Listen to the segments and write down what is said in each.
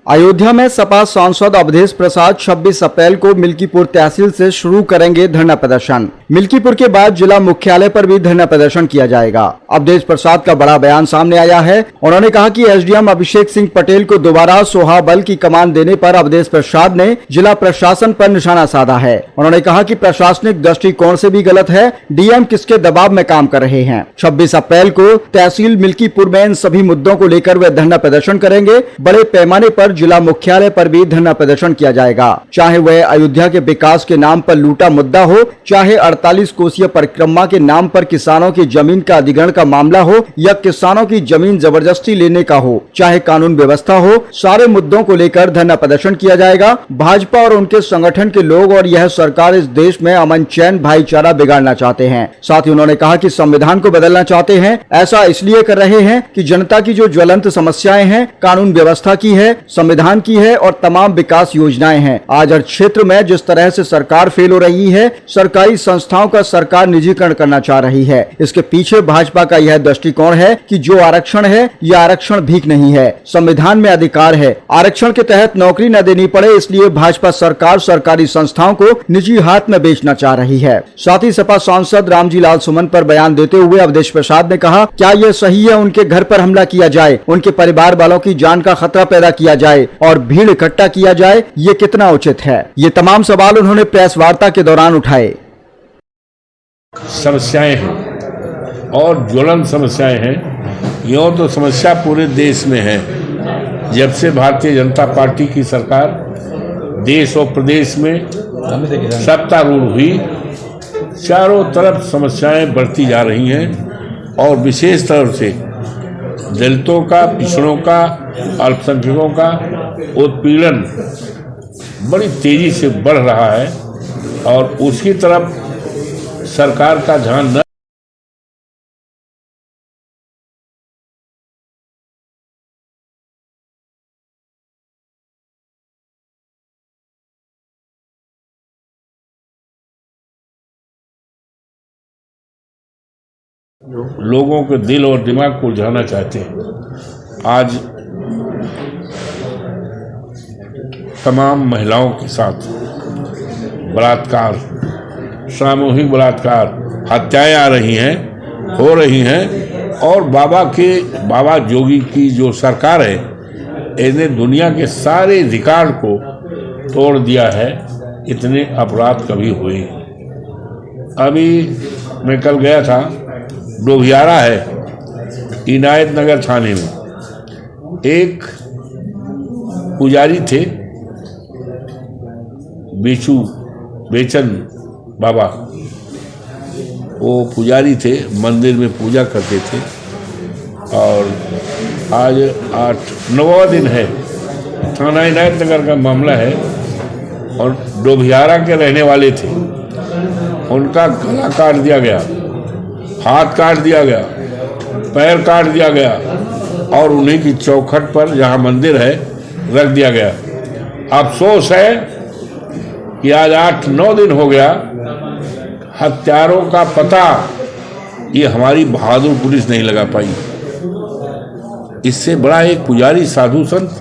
अयोध्या में सपा सांसद अवधेश प्रसाद 26 अप्रैल को मिल्कीपुर तहसील से शुरू करेंगे धरना प्रदर्शन। मिल्कीपुर के बाद जिला मुख्यालय पर भी धरना प्रदर्शन किया जाएगा। अवधेश प्रसाद का बड़ा बयान सामने आया है। उन्होंने कहा कि एसडीएम अभिषेक सिंह पटेल को दोबारा सोहा बल की कमान देने पर अवधेश प्रसाद ने जिला प्रशासन पर निशाना साधा है। उन्होंने कहा कि प्रशासनिक दृष्टिकोण से भी गलत है। डीएम किसके दबाव में काम कर रहे हैं। 26 अप्रैल को तहसील मिल्कीपुर में इन सभी मुद्दों को लेकर वे धरना प्रदर्शन करेंगे। बड़े पैमाने पर जिला मुख्यालय पर भी धरना प्रदर्शन किया जाएगा। चाहे वह अयोध्या के विकास के नाम पर लूटा मुद्दा हो, चाहे 48 कोसीय परिक्रमा के नाम पर किसानों की जमीन का अधिग्रहण का मामला हो या किसानों की जमीन जबरदस्ती लेने का हो, चाहे कानून व्यवस्था हो, सारे मुद्दों को लेकर धरना प्रदर्शन किया जाएगा। भाजपा और उनके संगठन के लोग और यह सरकार इस देश में अमन चैन भाईचारा बिगाड़ना चाहते हैं। साथ ही उन्होंने कहा कि संविधान को बदलना चाहते हैं। ऐसा इसलिए कर रहे हैं कि जनता की जो ज्वलंत समस्याएं हैं, कानून व्यवस्था की है, संविधान की है और तमाम विकास योजनाएं हैं। आज हर क्षेत्र में जिस तरह से सरकार फेल हो रही है, सरकारी संस्थाओं का सरकार निजीकरण करना चाह रही है। इसके पीछे भाजपा का यह दृष्टिकोण है कि जो आरक्षण है, यह आरक्षण भीख नहीं है, संविधान में अधिकार है। आरक्षण के तहत नौकरी न देनी पड़े, इसलिए भाजपा सरकार सरकारी संस्थाओं को निजी हाथ में बेचना चाह रही है। साथ ही सपा सांसद रामजी लाल सुमन पर बयान देते हुए अवधेश प्रसाद ने कहा, क्या यह सही है उनके घर पर हमला किया जाए, उनके परिवार वालों की जान का खतरा पैदा किया जाए और भीड़ इकट्ठा किया जाए, ये कितना उचित है। ये तमाम सवाल उन्होंने प्रेस वार्ता के दौरान उठाए। समस्याएं हैं और ज्वलंत समस्याएं हैं। यूँ तो समस्या पूरे देश में है। जब से भारतीय जनता पार्टी की सरकार देश और प्रदेश में सत्तारूढ़ हुई, चारों तरफ समस्याएं बढ़ती जा रही हैं और विशेष तौर से दलितों का, पिछड़ों का, अल्पसंख्यकों का उत्पीड़न बड़ी तेजी से बढ़ रहा है और उसकी तरफ सरकार का ध्यान न लोगों के दिल और दिमाग को उलझाना चाहते हैं। आज तमाम महिलाओं के साथ बलात्कार, सामूहिक बलात्कार, हत्याएं आ रही हैं, हो रही हैं और बाबा जोगी की जो सरकार है, इसने दुनिया के सारे रिकॉर्ड को तोड़ दिया है। इतने अपराध कभी हुए। अभी मैं कल गया था, डोभियारा है इनायत नगर थाने में, एक पुजारी थे बेचन बाबा, वो पुजारी थे, मंदिर में पूजा करते थे और आज 8-9वां दिन है, थाना इनायत नगर का मामला है और डोभियारा के रहने वाले थे। उनका गला काट दिया गया, हाथ काट दिया गया, पैर काट दिया गया और उन्हीं की चौखट पर जहां मंदिर है रख दिया गया। अफसोस है कि आज 8-9 दिन हो गया, हत्यारों का पता ये हमारी बहादुर पुलिस नहीं लगा पाई। इससे बड़ा एक पुजारी, साधु संत,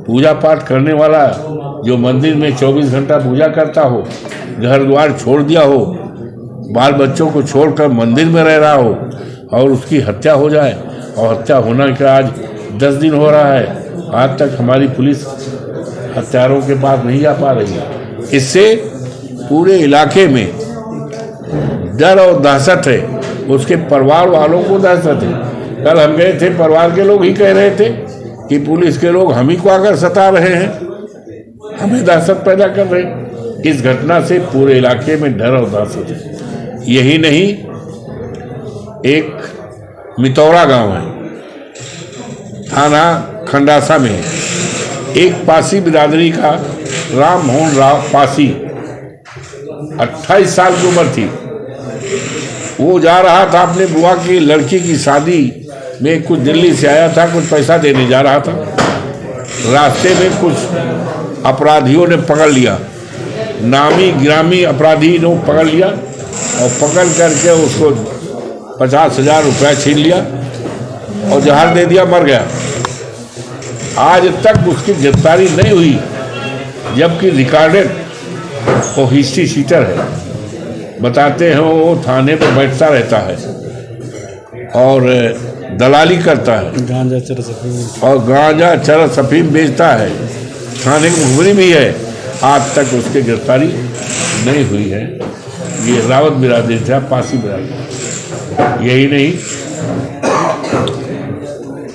पूजा पाठ करने वाला जो मंदिर में 24 घंटा पूजा करता हो, घर द्वार छोड़ दिया हो, बाल बच्चों को छोड़कर मंदिर में रह रहा हो और उसकी हत्या हो जाए, और हत्या होना का आज 10 दिन हो रहा है, आज तक हमारी पुलिस हत्यारों के पास नहीं जा पा रही है। इससे पूरे इलाके में डर और दहशत है, उसके परिवार वालों को दहशत है। कल हम गए थे, परिवार के लोग ही कह रहे थे कि पुलिस के लोग हम ही को आकर सता रहे हैं, हमें दहशत पैदा कर रहे हैं। इस घटना से पूरे इलाके में डर और दहशत है। यही नहीं, एक मितौरा गांव है, थाना खंडासा में, एक पासी बिरादरी का राम मोहन राव पासी, 28 साल की उम्र थी। वो जा रहा था अपने बुआ की लड़की की शादी में, कुछ दिल्ली से आया था, कुछ पैसा देने जा रहा था। रास्ते में कुछ अपराधियों ने पकड़ लिया, नामी गिरामी अपराधी ने पकड़ लिया और पकड़ करके उसको 50,000 रुपया छीन लिया और जहर दे दिया, मर गया। आज तक उसकी गिरफ्तारी नहीं हुई, जबकि रिकॉर्डेड वो हिस्ट्री शीटर है। बताते हैं वो थाने पर बैठता रहता है और दलाली करता है, गांजा चरस अफीम और गांजा चरस अफीम बेचता है, थाने की मुखबिरी भी है। आज तक उसकी गिरफ्तारी नहीं हुई है। ये रावत बिरादरी था, पासी बिरादरी। यही नहीं,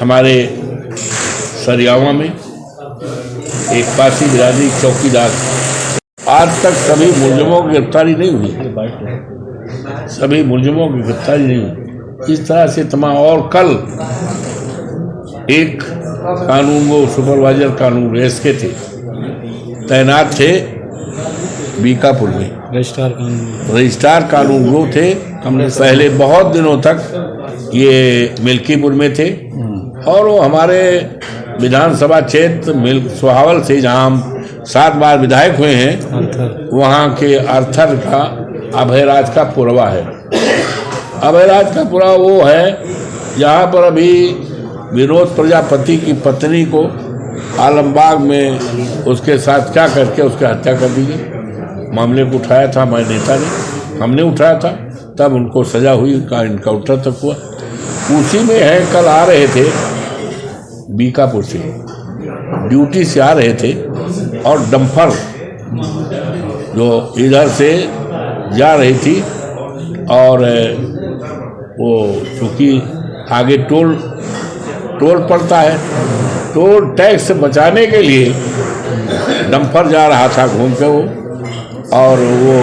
हमारे सरियावा में एक पासी बिरादरी चौकीदार, आज तक सभी मुलजमों की गिरफ्तारी नहीं हुई, सभी मुलजमों की गिरफ्तारी नहीं हुई। इस तरह से तमाम, और कल एक कानून वो सुपरवाइजर कानून रेस के थे, तैनात थे बीकापुर में, रजिस्ट्रार कानून वो थे। हमने पहले बहुत दिनों तक ये मिल्कीपुर में थे, और वो हमारे विधानसभा क्षेत्र सोहावल से, जहाँ हम 7 बार विधायक हुए हैं, वहाँ के अर्थर का अभयराज का पुरवा है। अभयराज का पुरवा वो है जहाँ पर अभी विनोद प्रजापति की पत्नी को आलमबाग में उसके साथ क्या करके उसकी हत्या कर दी गई। मामले को उठाया था हमारे नेता ने, हमने उठाया था, तब उनको सजा हुई, उनका इनकाउंटर तक हुआ। उसी में है, कल आ रहे थे बीकापुर से, ड्यूटी से आ रहे थे, और डंपर जो इधर से जा रही थी, और वो चूँकि आगे टोल पड़ता है, टोल टैक्स से बचाने के लिए डंपर जा रहा था घूम के वो, और वो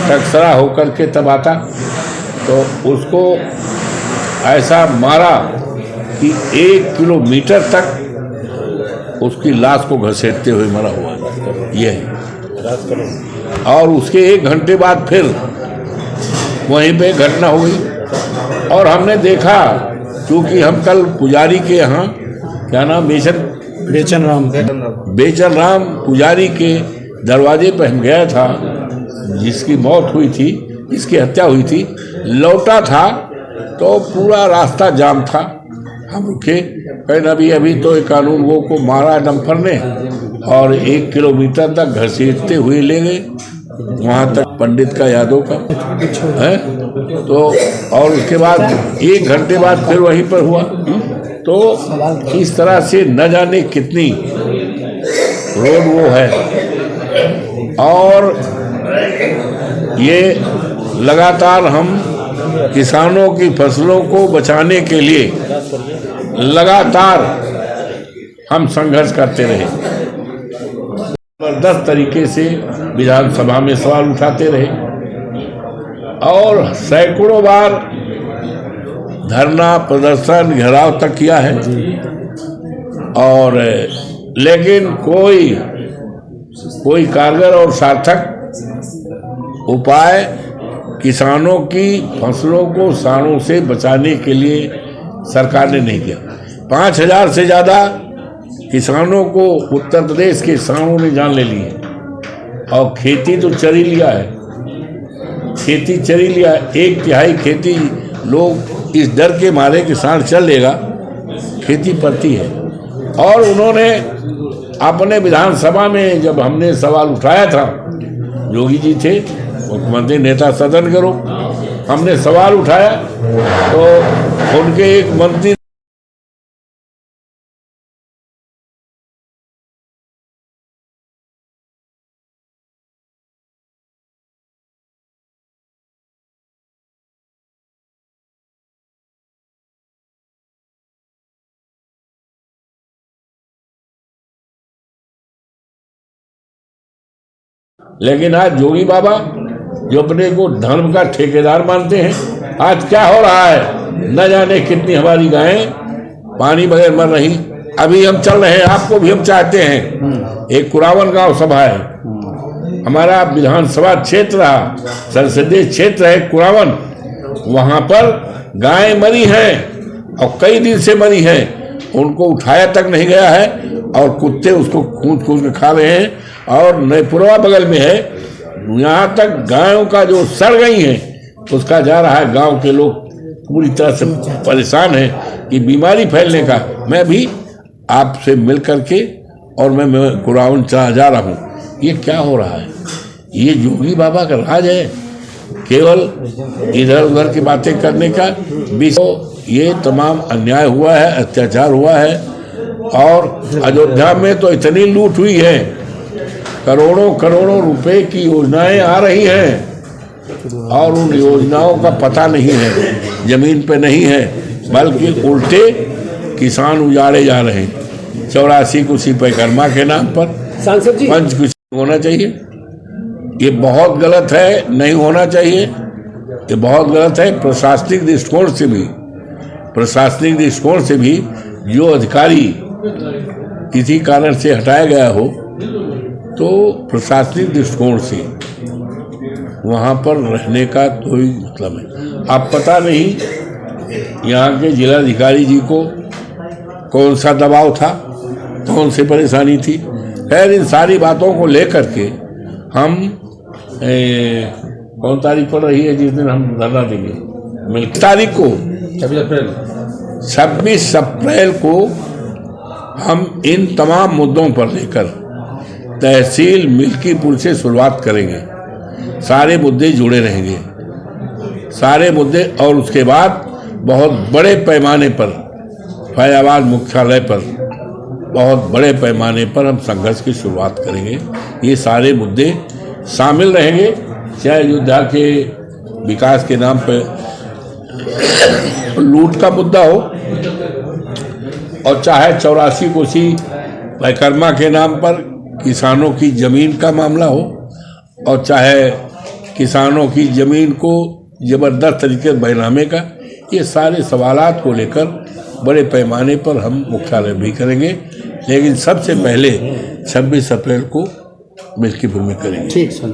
टकसरा होकर के तब आता, तो उसको ऐसा मारा कि 1 किलोमीटर तक उसकी लाश को घसीटते हुए मरा हुआ ये है। और उसके 1 घंटे बाद फिर वहीं पे घटना हो गई, और हमने देखा, क्योंकि हम कल पुजारी के यहाँ, क्या नाम, बेचन राम पुजारी के दरवाजे पर हम गया था, जिसकी मौत हुई थी, जिसकी हत्या हुई थी, लौटा था तो पूरा रास्ता जाम था। हम रुके, कहीं अभी तो एक कानून वो को मारा डंपर ने, और 1 किलोमीटर तक घसीटते हुए ले गए, वहाँ तक पंडित का यादव का है। तो और उसके बाद 1 घंटे बाद फिर वहीं पर हुआ। तो इस तरह से न जाने कितनी रोड वो है, और ये लगातार हम किसानों की फसलों को बचाने के लिए लगातार हम संघर्ष करते रहे, जबरदस्त तरीके से विधानसभा में सवाल उठाते रहे, और सैकड़ों बार धरना प्रदर्शन घेराव तक किया है, और लेकिन कोई कारगर और सार्थक उपाय किसानों की फसलों को साड़ों से बचाने के लिए सरकार ने नहीं किया। 5000 से ज़्यादा किसानों को उत्तर प्रदेश के साड़ों ने जान ले ली है, और खेती तो चरी लिया है, खेती चरी लिया है। 1/3 खेती लोग इस डर के मारे कि सांड चल लेगा, खेती पड़ती है। और उन्होंने अपने विधानसभा में जब हमने सवाल उठाया था, योगी जी थे मुख्यमंत्री, नेता सदन करो, हमने सवाल उठाया तो उनके एक मंत्री लेकिन आज योगी बाबा जो अपने को धर्म का ठेकेदार मानते हैं, आज क्या हो रहा है, न जाने कितनी हमारी गायें पानी बगैर मर रही। अभी हम चल रहे हैं, आपको भी हम चाहते हैं, एक कुरावन गांव सभा है, हमारा विधानसभा क्षेत्र रहा, संसदीय क्षेत्र है कुरावन, वहां पर गायें मरी हैं और कई दिन से मरी हैं, उनको उठाया तक नहीं गया है, और कुत्ते उसको कूद के खा रहे हैं। और नईपुरवा बगल में है, यहाँ तक गायों का जो सड़ गई हैं उसका जा रहा है। गांव के लोग पूरी तरह से परेशान हैं कि बीमारी फैलने का। मैं भी आपसे मिल करके और मैं ग्राउंड चला जा रहा हूँ। ये क्या हो रहा है? ये योगी बाबा का राज है, केवल इधर उधर की बातें करने का। ये तमाम अन्याय हुआ है, अत्याचार हुआ है, और अयोध्या में तो इतनी लूट हुई है, करोड़ों करोड़ों रुपए की योजनाएं आ रही हैं और उन योजनाओं का पता नहीं है, जमीन पे नहीं है, बल्कि उल्टे किसान उजाड़े जा रहे हैं। 84 कुशी परिक्रमा के नाम पर सांसद जी पंचकुशी होना चाहिए। ये बहुत गलत है, नहीं होना चाहिए, ये बहुत गलत है। प्रशासनिक दृष्टिकोण से भी जो अधिकारी किसी कारण से हटाया गया हो, तो प्रशासनिक दृष्टिकोण से वहाँ पर रहने का कोई मतलब है। अब पता नहीं यहाँ के जिलाधिकारी जी को कौन सा दबाव था, कौन सी परेशानी थी। खैर, इन सारी बातों को लेकर के हम कौन तारीख पड़ रही है जिस दिन हम धरना देंगे? तारीख को 26 अप्रैल को हम इन तमाम मुद्दों पर लेकर तहसील मिल्कीपुर से शुरुआत करेंगे। सारे मुद्दे जुड़े रहेंगे, सारे मुद्दे, और उसके बाद बहुत बड़े पैमाने पर फैजाबाद मुख्यालय पर बहुत बड़े पैमाने पर हम संघर्ष की शुरुआत करेंगे। ये सारे मुद्दे शामिल रहेंगे, चाहे अयोध्या के विकास के नाम पर लूट का मुद्दा हो, और चाहे 84 कोसी परिक्रमा के नाम पर किसानों की जमीन का मामला हो, और चाहे किसानों की जमीन को जबरदस्त तरीके से बेनामे का। ये सारे सवालात को लेकर बड़े पैमाने पर हम मुख्यालय भी करेंगे, लेकिन सबसे पहले 26 अप्रैल को मिल्कीपुर में करेंगे। ठीक सर।